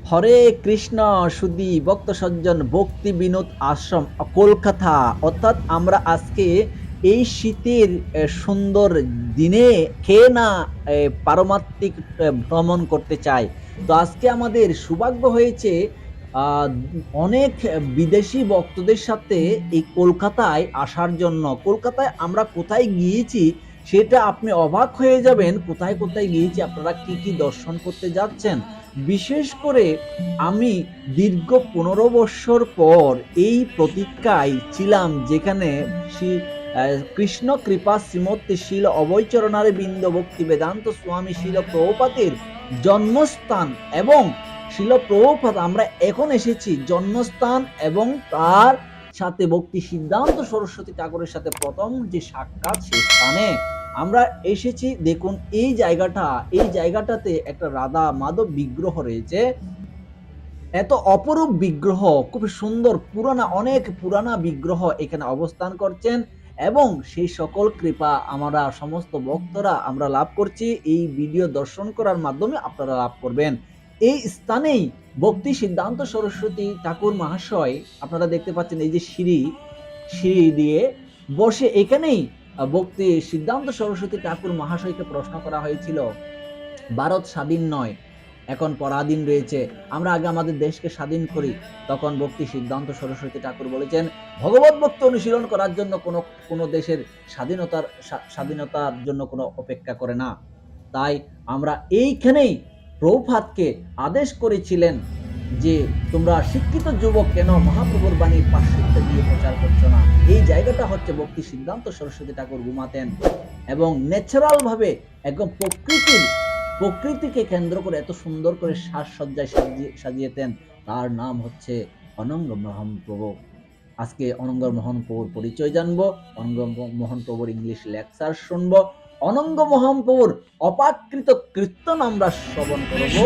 হরে কৃষ্ণ সুধী ভক্ত সজ্জন ভক্তি বিনোদ আশ্রম কলকাতা। অর্থাৎ আমরা আজকে এই শীতের সুন্দর দিনে খেয়ে না পারমাত্মিক ভ্রমণ করতে চাই। তো আজকে আমাদের সৌভাগ্য হয়েছে অনেক বিদেশি ভক্তদের সাথে এই কলকাতায় আসার জন্য। কলকাতায় আমরা কোথায় গিয়েছি সেটা আপনি অবাক হয়ে যাবেন। কোথায় কোথায় গিয়েছি, আপনারা কি কি দর্শন করতে যাচ্ছেন। বিশেষ করে আমি দীর্ঘ 15 বৎসর পর এই প্রতীক্ষায় ছিলাম, যেখানে শ্রী কৃষ্ণ কৃপা শ্রীমতী শিল অভয়চরণারে বৃন্দ ভক্তি বেদান্ত স্বামী শিল প্রভুপাদের জন্মস্থান এবং শিল প্রভুপাদ, আমরা এখন এসেছি জন্মস্থান এবং তার সাথে ভক্তি সিদ্ধান্ত সরস্বতী ঠাকুরের সাথে প্রথম যে সাক্ষাৎ, সে স্থানে আমরা এসেছি। দেখুন এই জায়গাটাতে একটা রাধা মাধব বিগ্রহ রয়েছে। এত অপরূপ বিগ্রহ, খুব সুন্দর অনেক পুরানা বিগ্রহ এখানে অবস্থান করছেন এবং সেই সকল কৃপা আমরা সমস্ত ভক্তরা আমরা লাভ করছি। এই ভিডিও দর্শন করার মাধ্যমে আপনারা লাভ করবেন। এই স্থানেই ভক্তি সিদ্ধান্ত সরস্বতী ঠাকুর মহাশয়, আপনারা দেখতে পাচ্ছেন এই যে সিঁড়ি দিয়ে বসে, এখানেই ভক্তি সিদ্ধান্ত সরস্বতী ঠাকুর মহাশয়কে প্রশ্ন করা হয়েছিল, ভারত স্বাধীন নয়, এখন পরাধীন রয়েছে, আমরা আগে আমাদের দেশকে স্বাধীন করি। তখন ভক্তি সিদ্ধান্ত সরস্বতী ঠাকুর বলেছেন, ভগবত ভক্তি অনুশীলন করার জন্য কোনো দেশের স্বাধীনতার জন্য কোনো অপেক্ষা করে না। তাই আমরা এইখানেই প্রভুপাদকে আদেশ করেছিলেন যে তোমরা শিক্ষিত যুবক কেন মহাপ্রভুর বাণী পাশ্চাত্যে দিয়ে প্রচার করছো না। এই জায়গাটা হচ্ছে ভক্তি সিদ্ধান্ত সরস্বতী ঠাকুর ঘুমাতেন এবং ন্যাচারাল ভাবে একদম প্রকৃতিকে কেন্দ্র করে এত সুন্দর করে সাজসজ্জায় সাজিয়েতেন। তার নাম হচ্ছে অনঙ্গ মোহন প্রভু। আজকে অনঙ্গ মোহন প্রভুর পরিচয় জানবো, অনঙ্গ মোহন প্রভুর ইংলিশ লেকচার শুনবো, অনঙ্গ মোহন প্রভুর অপাকৃত কীর্তন আমরা শ্রবণ করবো।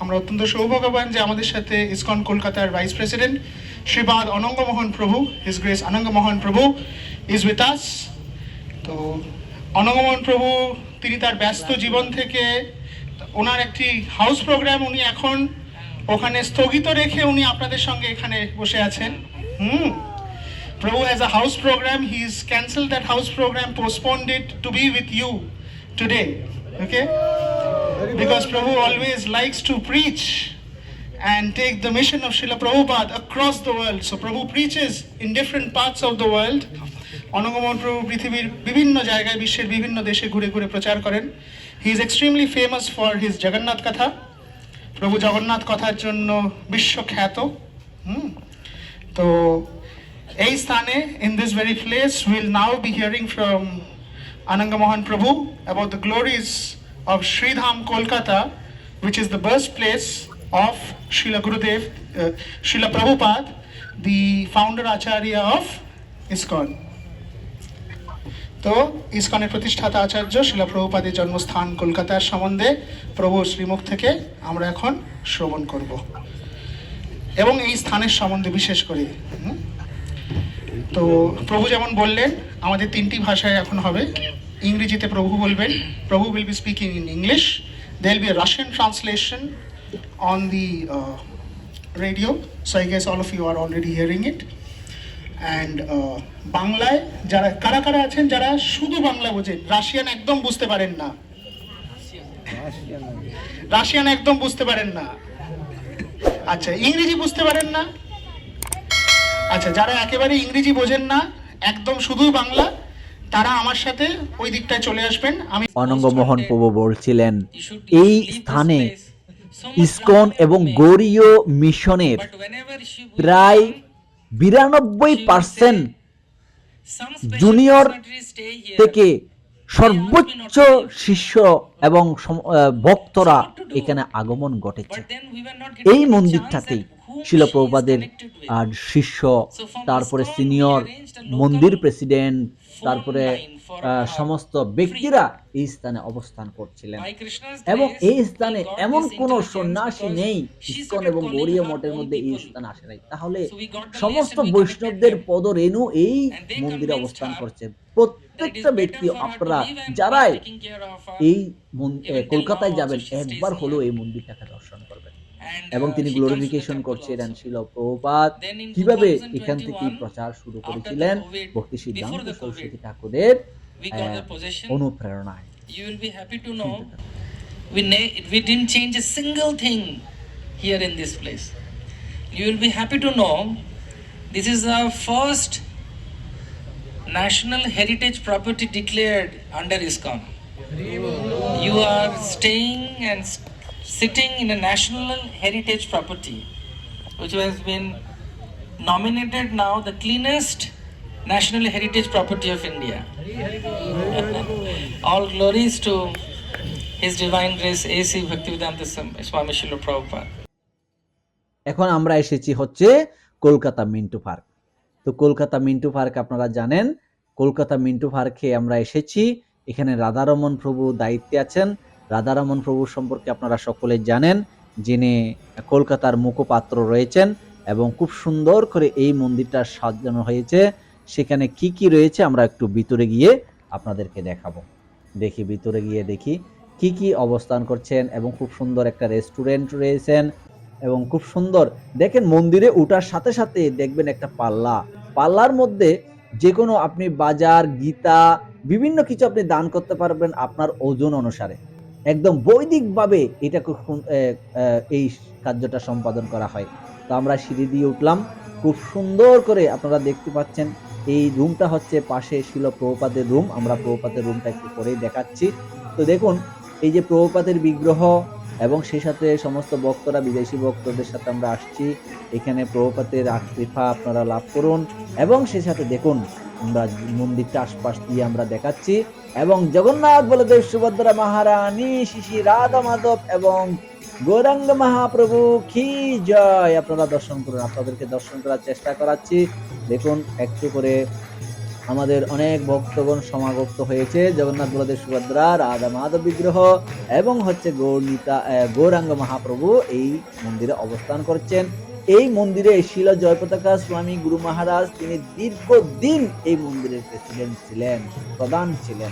আমরা অত্যন্ত সৌভাগ্যবান যে আমাদের সাথে ইসকন কলকাতার ভাইস প্রেসিডেন্ট শ্রীপাদ অনঙ্গ মোহন প্রভু, হিজ গ্রেস অনঙ্গ মোহন প্রভু ইজ উইথ আস। তো অনঙ্গ মোহন প্রভু তিনি তার ব্যস্ত জীবন থেকে ওনার একটি হাউস প্রোগ্রাম উনি এখন ওখানে স্থগিত রেখে উনি আপনাদের সঙ্গে এখানে বসে আছেন। Prabhu has a house program. He's cancelled that house program, postponed it to be with you today. Okay? Because Prabhu always likes to preach and take the mission of Srila Prabhupada across the world. So Prabhu preaches in different parts of the world. Ananga Mohan Prabhu পৃথিবীর বিভিন্ন জায়গায় বিশ্বের বিভিন্ন দেশে ঘুরে ঘুরে প্রচার করেন। He is extremely famous for his Jagannath কথা। প্রভু জগন্নাথ কথার জন্য বিশ্বখ্যাত। তো এই স্থানে in this very place we'll now be hearing from Ananga Mohan Prabhu about the glories of Sridham Kolkata, which is the birthplace of Srila Gurudev, Srila Prabhupada, the founder Acharya of ISKCON. তো ইসকনের প্রতিষ্ঠাতা আচার্য শিলা প্রভুপাদের জন্মস্থান কলকাতার সম্বন্ধে প্রভু শ্রীমুখ থেকে আমরা এখন শ্রবণ করব এবং এই স্থানের সম্বন্ধে বিশেষ করে। তো প্রভু যেমন বললেন আমাদের তিনটি ভাষায় এখন হবে। ইংরেজিতে প্রভু বলবেন, প্রভু will be speaking in English. There will be a Russian translation on the radio, so I guess all of you are already hearing it. And বাংলায় যারা কারা কারা আছেন যারা শুধু বাংলা বোঝেন, রাশিয়ান একদম বুঝতে পারেন না, রাশিয়ান একদম বুঝতে পারেন না, আচ্ছা ইংরেজি বুঝতে পারেন না, আচ্ছা যারা একেবারে ইংরেজি বোঝেন না একদম শুধু বাংলা, তারা আমার সাথে ওই দিকটায় চলে আসবেন। আমি অনঙ্গমোহন প্রভু বলছিলেন এই স্থানে ইসকন এবং গৌড়ীয় মিশনের প্রায় 92% জুনিয়র থেকে সর্বোচ্চ শিষ্য এবং ভক্তরা এখানে আগমন ঘটেছে। এই মন্দিরটাতেই শিল প্রভুপাদের আর শিষ্য, তারপরে সিনিয়র মন্দির প্রেসিডেন্ট, তারপরে সমস্ত ব্যক্তিরা এই স্থানে অবস্থান করছিলেন। এবং এই স্থানে এমন কোন সন্ন্যাসী নেই ইসকন এবং গৌড়ীয় মঠের মধ্যে এই স্থানে আসে নাই, তাহলে সমস্ত বৈষ্ণবদের পদরেণু এই মন্দিরে অবস্থান করছে। প্রত্যেকটা ব্যক্তি, আপনারা যারাই এই কলকাতায় যাবেন একবার হলেও এই মন্দিরটাকে দর্শন করবেন। এবং তিনি গ্লোরিফিকেশন করছিলেন শিল প্রভুপাদ কিভাবে এখান থেকে প্রচার শুরু করেছিলেন ভক্তি সিদ্ধান্ত সরস্বতী ঠাকুরের অনুপ্রেরণায়। You will be happy to know we didn't change a single thing here in this place. You will be happy to know this is our first national heritage property declared under ISKCON. You are staying and sitting in a national heritage property which has been nominated now the cleanest national heritage property of India. All glories to His Divine Grace A.C. Bhaktivedanta Swami Srila Prabhupada. এখন আমরা এসেছি হচ্ছে Kolkata Mintu park. তো Kolkata Mintu park আপনারা জানেন, কলকাতা মিন্টু পার্কে আমরা এসেছি। এখানে রাধারমণ প্রভু দায়িত্বে আছেন। রাধারমণ প্রভু সম্পর্কে আপনারা সকলে জানেন, যিনি কলকাতার মুখপাত্র রয়েছেন এবং খুব সুন্দর করে এই মন্দিরটা সাজানো হয়েছে। সেখানে কি কি রয়েছে আমরা একটু ভিতরে গিয়ে আপনাদেরকে দেখাবো। দেখি ভিতরে গিয়ে দেখি কি কি অবস্থান করছেন, এবং খুব সুন্দর একটা রেস্টুরেন্ট রয়েছেন এবং খুব সুন্দর দেখেন। মন্দিরে ওঠার সাথে সাথে দেখবেন একটা পাল্লা, পাল্লার মধ্যে যে কোনো আপনি বাজার, গীতা, বিভিন্ন কিছু আপনি দান করতে পারবেন আপনার ওজন অনুসারে। একদম বৈদিকভাবে এটা এই কার্যটা সম্পাদন করা হয়। তো আমরা সিঁড়ি দিয়ে উঠলাম, খুব সুন্দর করে আপনারা দেখতে পাচ্ছেন। এই রুমটা হচ্ছে পাশে শিল প্রভুপাদের রুম। আমরা প্রভুপাদের রুমটা একটু পরেই দেখাচ্ছি। তো দেখুন এই যে প্রভুপাদের বিগ্রহ, এবং সেই সাথে সমস্ত ভক্তরা, বিদেশি ভক্তদের সাথে আমরা আসছি। এখানে প্রভুপাদের কৃপা আপনারা লাভ করুন। এবং সেই সাথে দেখুন আমরা মন্দিরটা আশপাশ দিয়ে আমরা দেখাচ্ছি, এবং জগন্নাথ বলদেব সুভদ্রা মহারানী, শ্রী রাধা মাধব এবং গৌরাঙ্গ মহাপ্রভু কি জয় আপনারা দর্শন করুন। আপনাদেরকে দর্শন করার চেষ্টা করাচ্ছি। দেখুন একটু করে আমাদের অনেক ভক্তগণ সমাগত হয়েছে। জগন্নাথ বলদেব সুভদ্রা, রাধা মাধব বিগ্রহ এবং হচ্ছে গৌরাঙ্গ মহাপ্রভু এই মন্দিরে অবস্থান করছেন। এই মন্দিরে শিল জয়পতাকা স্বামী গুরু মহারাজ তিনি দীর্ঘদিন এই মন্দিরের প্রেসিডেন্ট ছিলেন, প্রধান ছিলেন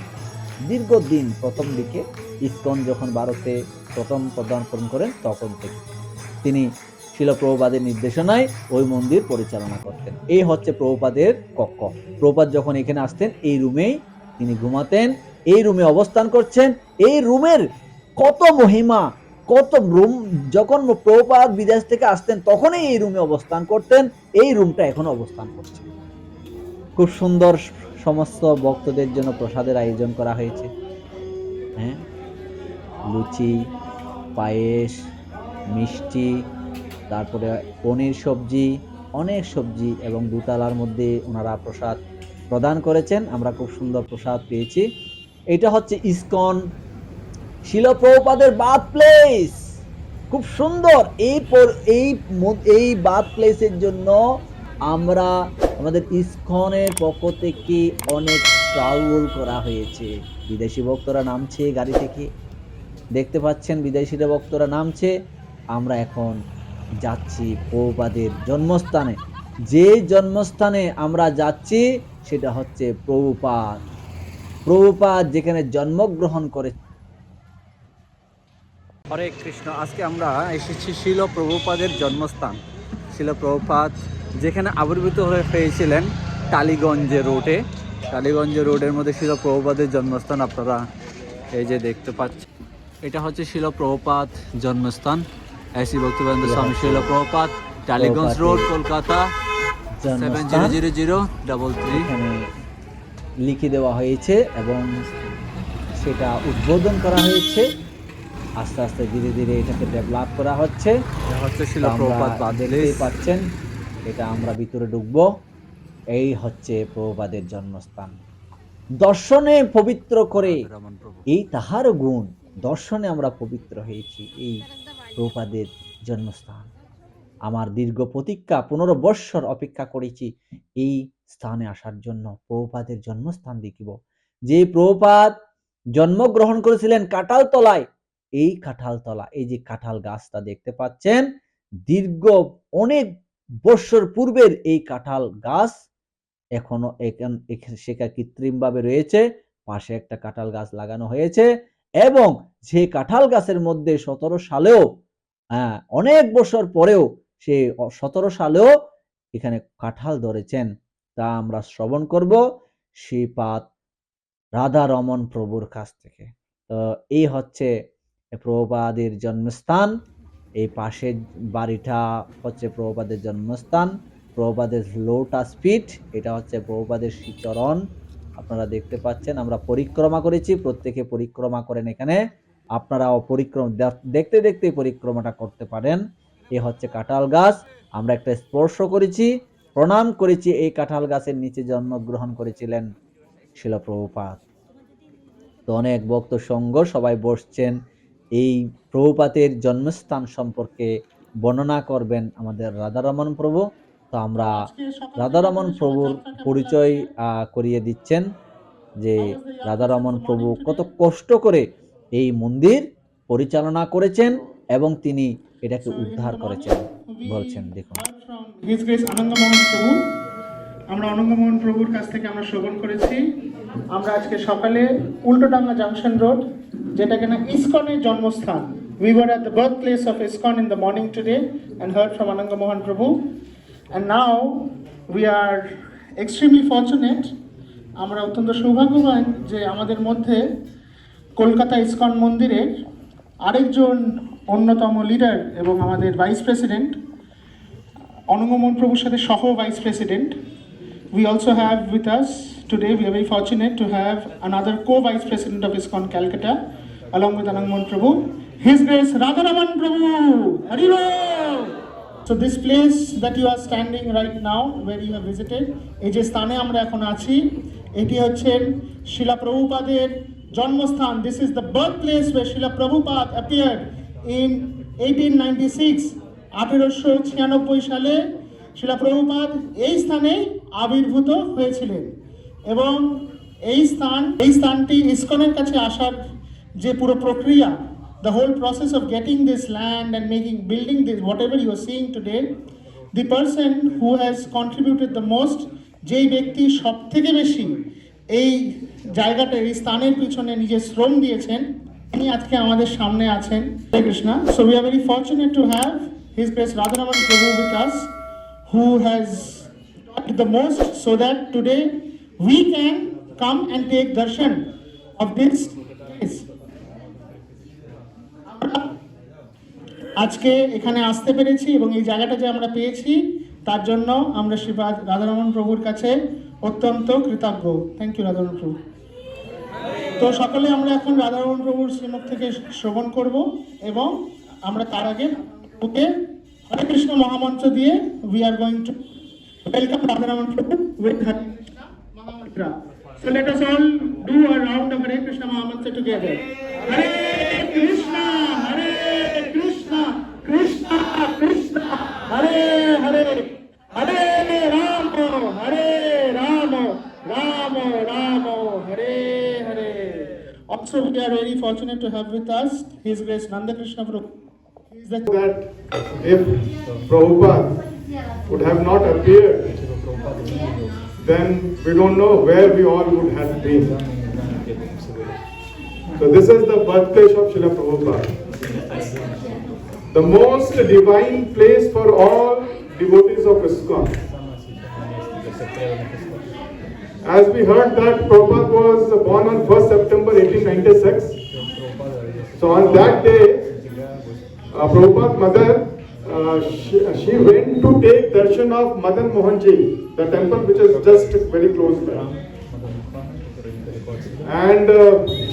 দীর্ঘদিন। প্রথম দিকে ইসকন যখন ভারতে প্রথম পদার্পণ করেন তখন থেকে তিনি শিল প্রভুপাদের নির্দেশনায় ওই মন্দির পরিচালনা করতেন। এই হচ্ছে প্রভুপাদের কক্ষ। প্রভুপাদ যখন এখানে আসতেন এই রুমেই তিনি ঘুমাতেন, এই রুমে অবস্থান করছেন। এই রুমের কত মহিমা, কত রুম। যখন প্রভুপাদ বিদেশ থেকে আসতেন তখনই এই রুমে অবস্থান করতেন। এই রুমটা এখনো অবস্থান করছে। খুব সুন্দর সমস্ত ভক্তদের জন্য প্রসাদের আয়োজন করা হয়েছে। হ্যাঁ, লুচি, পায়েস, মিষ্টি, তারপরে পনির সবজি, অনেক সবজি, এবং দুতলার মধ্যে ওনারা প্রসাদ প্রদান করেছেন। আমরা খুব সুন্দর প্রসাদ পেয়েছি। এটা হচ্ছে ইসকন শিল প্রভুপাদের বার্থ প্লেস। খুব সুন্দর। এই বার্থ প্লেসের জন্য আমরা আমাদের ইসকনের পক্ষ থেকে অনেক ট্রাভেল করা হয়েছে। বিদেশি ভক্তরা নামছে গাড়ি থেকে, দেখতে পাচ্ছেন বিদেশিরা ভক্তরা নামছে। আমরা এখন যাচ্ছি প্রভুপাদের জন্মস্থানে। যে জন্মস্থানে আমরা যাচ্ছি সেটা হচ্ছে প্রভুপাদ যেখানে জন্মগ্রহণ করে। হরে কৃষ্ণ। আজকে আমরা এসেছি শিল প্রভুপাদের জন্মস্থান। শিল প্রভুপাদ যেখানে আবির্ভূত হয়েছিলেন টালিগঞ্জ রোডে, টালিগঞ্জ রোডের মধ্যে শিল প্রভুপাদের জন্মস্থান আপনারা এই যে দেখতে পাচ্ছেন। এটা হচ্ছে শিল প্রভুপাদ জন্মস্থান, এসি ভক্তিবেদান্ত স্বামী শিল প্রভুপাদ, টালিগঞ্জ রোড, কলকাতা 700033। এখানে লিখে দেওয়া হয়েছে এবং সেটা উদ্বোধন করা হয়েছে। আস্তে আস্তে ধীরে ধীরে এটাকে ডেভেলপ করা হচ্ছে। এটা হচ্ছে শিল প্রভুপাদ, দেখতেই পাচ্ছেন। এটা আমরা ভিতরে ঢুকবো। এই হচ্ছে প্রভুপাদের জন্মস্থান। দর্শনে পবিত্র করে এই তাহার গুণ, দর্শনে আমরা পবিত্র হয়েছি এই প্রভুপাদের জন্মস্থান। আমার দীর্ঘ প্রতীক্ষা 15 বৎসর অপেক্ষা করেছি এই স্থানে আসার জন্য, প্রভুপাদের জন্মস্থান দেখিব। যে প্রভুপাদ জন্মগ্রহণ করেছিলেন কাঁঠাল তলায়, এই কাঁঠাল তলা, এই যে কাঁঠাল গাছটা দেখতে পাচ্ছেন, দীর্ঘ অনেক বৎসর পূর্বের এই কাঁঠাল গাছ এখনো সেটা কৃত্রিম ভাবে রয়েছে। পাশে একটা কাঁঠাল গাছ লাগানো হয়েছে এবং যে কাঁঠাল গাছের মধ্যে 17 সালেও অনেক বছর পরেও সে 17 সালেও এখানে কাঁঠাল ধরেছেন, তা আমরা শ্রবণ করব শ্রীপাদ রাধা রমন প্রভুর কাছ থেকে। তো এই হচ্ছে প্রভুপাদের জন্মস্থান। এই পাশের বাড়িটা হচ্ছে প্রভুপাদের জন্মস্থান, প্রভুপাদের লোটাস ফিট, এটা হচ্ছে প্রভুপাদের শ্রীচরণ। আপনারা দেখতে পাচ্ছেন। আমরা পরিক্রমা করেছি, প্রত্যেকে পরিক্রমা করেন এখানে, আপনারাও পরিক্রমা দেখতে দেখতে পরিক্রমাটা করতে পারেন। এ হচ্ছে কাঁঠাল গাছ, আমরা একটা স্পর্শ করেছি, প্রণাম করেছি। এই কাঁঠাল গাছের নিচে জন্মগ্রহণ করেছিলেন শিল প্রভুপাদ। তো অনেক ভক্ত সঙ্গ সবাই বসছেন, এই প্রভুপাদের জন্মস্থান সম্পর্কে বর্ণনা করবেন আমাদের রাধারমন প্রভু। তো আমরা রাধারমন প্রভুর পরিচয় করিয়ে দিচ্ছেন যে রাধারমন প্রভু কত কষ্ট করে এই মন্দির পরিচালনা করেছেন এবং তিনি এটাকে উদ্ধার করেছেন বলছেন। দেখুন, হিজ গ্রেস আনন্দ মোহন প্রভু, আমরা অনঙ্গ মোহন প্রভুর কাছ থেকে আমরা শ্রবণ করেছি। আমরা আজকে সকালে উল্টোডাঙ্গা জাংশন রোড, যেটা কিনা ইসকনের জন্মস্থান, we were at the birthplace of ISKCON in the morning today and heard from Ananga Mohan Prabhu, and now we are extremely fortunate, আমরা অত্যন্ত সৌভাগ্যবান যে আমাদের মধ্যে কলকাতা ইসকন মন্দিরের আরেকজন অন্যতম লিডার এবং আমাদের ভাইস প্রেসিডেন্ট, অনঙ্গ মোহন প্রভুর সাথে সহ vice president. We also have with us today, we are very fortunate to have another co-vice president of ISKCON Calcutta, along with Ananga Mohan Prabhu, His Grace Radharaman Prabhu. Hari Bol! So this place that you are standing right now, where you have visited, এই যে স্থানে আমরা এখন আছি, এটি হচ্ছেন শিলা প্রভুপাদের জন্মস্থান। This is the birthplace where Srila Prabhupada appeared in 1896. 1896 সালে শিলা প্রভুপাদ এই স্থানে আবির্ভূত হয়েছিলেন এবং এই স্থানটি ইসকনের কাছে আসার যে পুরো প্রক্রিয়া, the whole process of getting this land and building this, whatever you are seeing today, the person who has contributed the most, যেই ব্যক্তি সব থেকে বেশি এই জায়গাটা, এই স্থানের পিছনে নিজের শ্রম দিয়েছেন, তিনি আজকে আমাদের সামনে আছেন। হরে Krishna. So we are very fortunate to have His Grace Radharaman Prabhu with us, who has taught the most, so that today we can come and take darshan of this place. আজকে এখানে আসতে পেরেছি এবং এই জায়গাটা যে আমরা পেয়েছি তার জন্য আমরা শ্রীপাদ রাধারমন প্রভুর কাছে অত্যন্ত কৃতজ্ঞ। থ্যাংক ইউ রাধারমন প্রভু। তো সকলে আমরা এখন রাধারমন প্রভুর শ্রীমুখ থেকে শ্রবণ করব এবং আমরা তার আগে ওকে হরে কৃষ্ণ মহামন্ত্র দিয়ে we are going to welcome Radharaman Prabhu with Hare Krishna Mahamantra. So let us all do a round of Hare Krishna Mahamantra together. Hare Krishna, Krishna Krishna, Hare Hare, Hare Rama, Rama Rama, Hare Hare. Also, we are very fortunate to have with us His Grace Nanda Krishna Prabhu. That if Prabhupada would have not appeared, then we don't know where we all would have been. So this is the birthplace of Srila Prabhupada. the most divine place for all devotees of ISKCON. As we heard that Prabhupada was born on 1st September 1896. So on that day, Prabhupada's mother, she went to take darshan of Madan Mohanji, the temple which is just very close by. And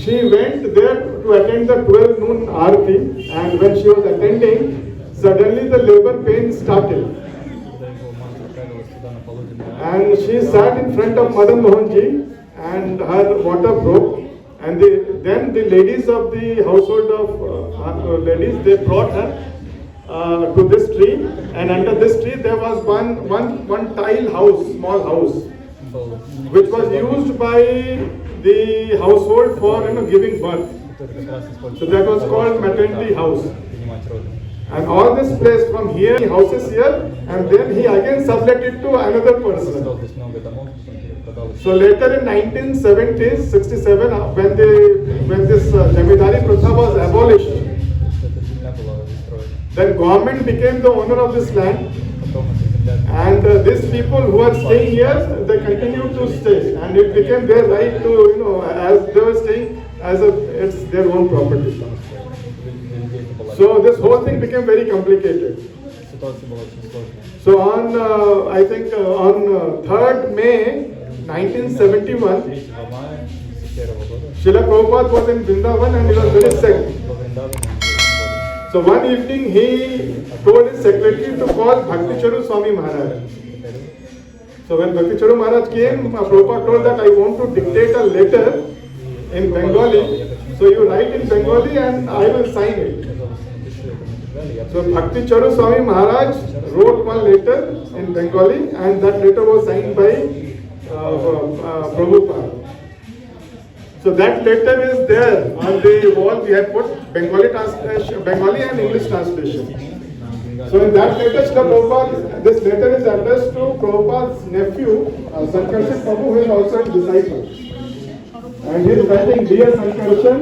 she went there to attend the 12 noon Aarti, and when she was attending, suddenly the labor pain started. And she sat in front of Madan Mohanji and her water broke. And then the ladies of the household of ladies, they brought her to this tree, and under this tree there was one tile house, small house, which was used by the household for giving birth. So that was called maternity house. And all this place from here, houses here, and then he again subletted to another person. So later in 1970s, 67, when this Jamidari Pratha was abolished, then government became the owner of this land, and these people who are staying here, they continued to stay, and it became their right to, as they were staying, it's their own property. So this whole thing became very complicated. So on, I think on 3rd May 1971, Srila Prabhupada was in Vrindavan and he was very sick. So one evening he told his secretary to call Bhakti Charu Swami Maharaj. So when Bhakti Charu Maharaj came, Prabhupada told that I want to dictate a letter in Bengali. So you write in Bengali and I will sign it. So Bhakti Charu Swami Maharaj wrote one letter in Bengali, and that letter was signed by Prabhupada. So that letter is there on the wall. We have put Bengali translation, Bengali and English translation. So in that letter, Prabhupada, this letter is addressed to Prabhupada's nephew, Sankarshan Prabhu, who is also a disciple. And he is writing, "Dear Sankarshan,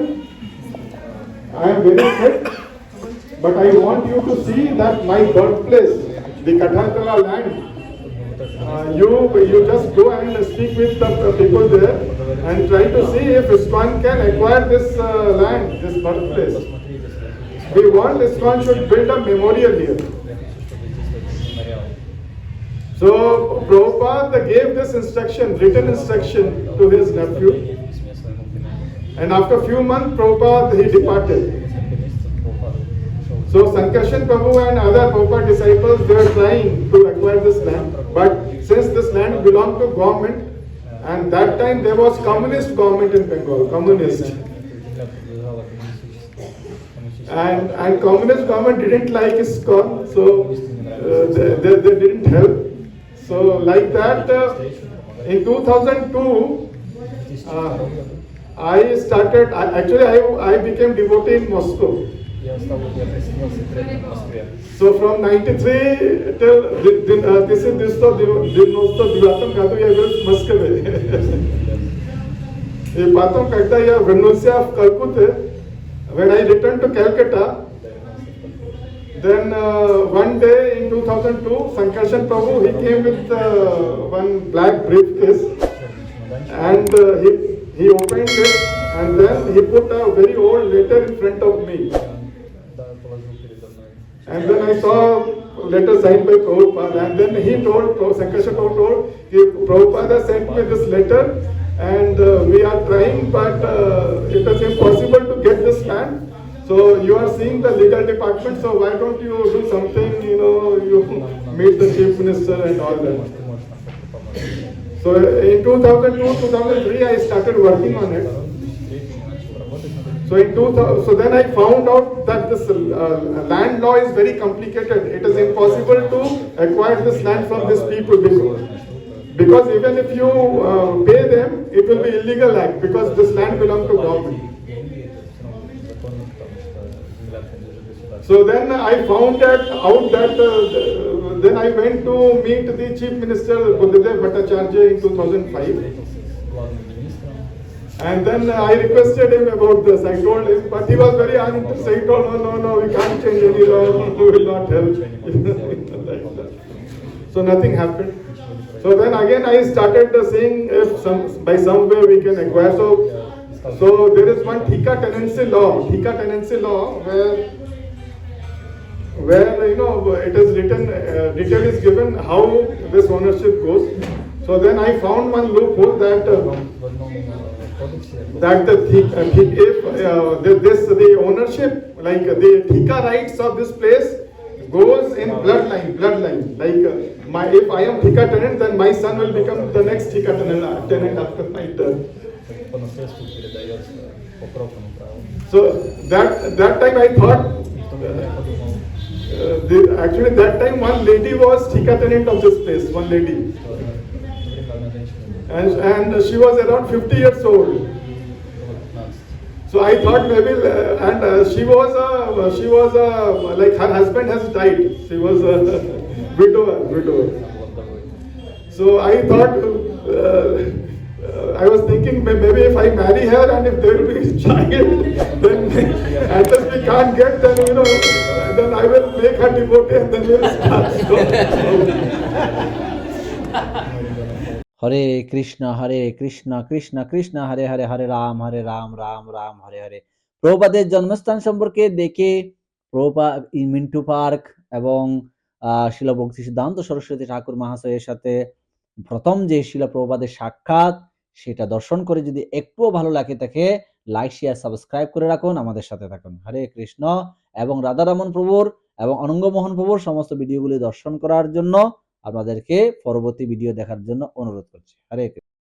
I am very sick, but I want you to see that my birthplace, the Kathartala land, you just go and speak with the people there and try to see if ISKCON can acquire this land, this birthplace. We want ISKCON should build a memorial here." So Prabhupada gave this instruction, written instruction to his nephew. And after a few months, Prabhupada, he departed. So Sankarshan Prabhu and other Prabhupada disciples, they were trying to acquire this land. But since this land belonged to government, and that time there was communist government in Bengal, communist. And communist government didn't like ISKCON, so they didn't help. So like that, in 2002, I became devotee in Moscow. So from 93 till this is this to году я был в Москве. И потом, когда я вернулся в Калкутте, when I returned to Calcutta, then one day in 2002, Sankarshan Prabhu, he came with one black briefcase, and he opened it, and then he put a very old letter in front of me. And then I saw a letter signed by Prabhupada, and then he told, Sankarshan told, Prabhupada sent me this letter, and we are trying, but it is impossible to get this land. So you are seeing the legal department, so why don't you do something, you meet the chief minister and all that. So in 2002-2003, I started working on it. So so then I found out that this land law is very complicated. It is impossible to acquire this land from these people because even if you pay them, it will be illegal act because this land belongs to government. So then I found out that then I went to meet the Chief Minister Buddhadev Bhattacharya in 2005. And then I requested him about this. I told him, but he was very uninterested. He told, no, we can't change any law. We will not help. Like that. So nothing happened. So then again I started saying if by some way we can acquire. So there is one Thika tenancy law where it is written, detail is given how this ownership goes. So then I found one loophole that the ownership, like the Thika rights of this place goes in bloodline. Like if I am Thika tenant, then my son will become the next Thika tenant after my death. So that time I thought, actually that time one lady was Thika tenant of this place, one lady. And she was around 50 years old. So I thought maybe, and she was like her husband has died. She was a widower. So I thought, I was thinking maybe if I marry her and if there will be a child, then at least we can't get, then then I will make her devotee and then we will start. হরে কৃষ্ণ কৃষ্ণ কৃষ্ণ হরে হরে, হরে রাম রাম রাম হরে হরে। প্রভুপাদের জন্মস্থান সম্পর্কে দেখে Prabhupada Mintu park এবং শিল ভক্তি সিদ্ধান্ত সরস্বতী ঠাকুর মহাশয়ের সাথে প্রথম যে শিল প্রভুপাদের সাক্ষাৎ, সেটা দর্শন করে যদি একটুও ভালো লাগে থাকে, লাইক শেয়ার সাবস্ক্রাইব করে রাখুন, আমাদের সাথে থাকুন। হরে কৃষ্ণ। এবং রাধারমণ প্রভুর এবং অনঙ্গমোহন প্রভুর সমস্ত ভিডিওগুলি দর্শন করার জন্য আপনাদেরকে পরবর্তী ভিডিও দেখার জন্য অনুরোধ করছি। হরে কৃষ্ণ।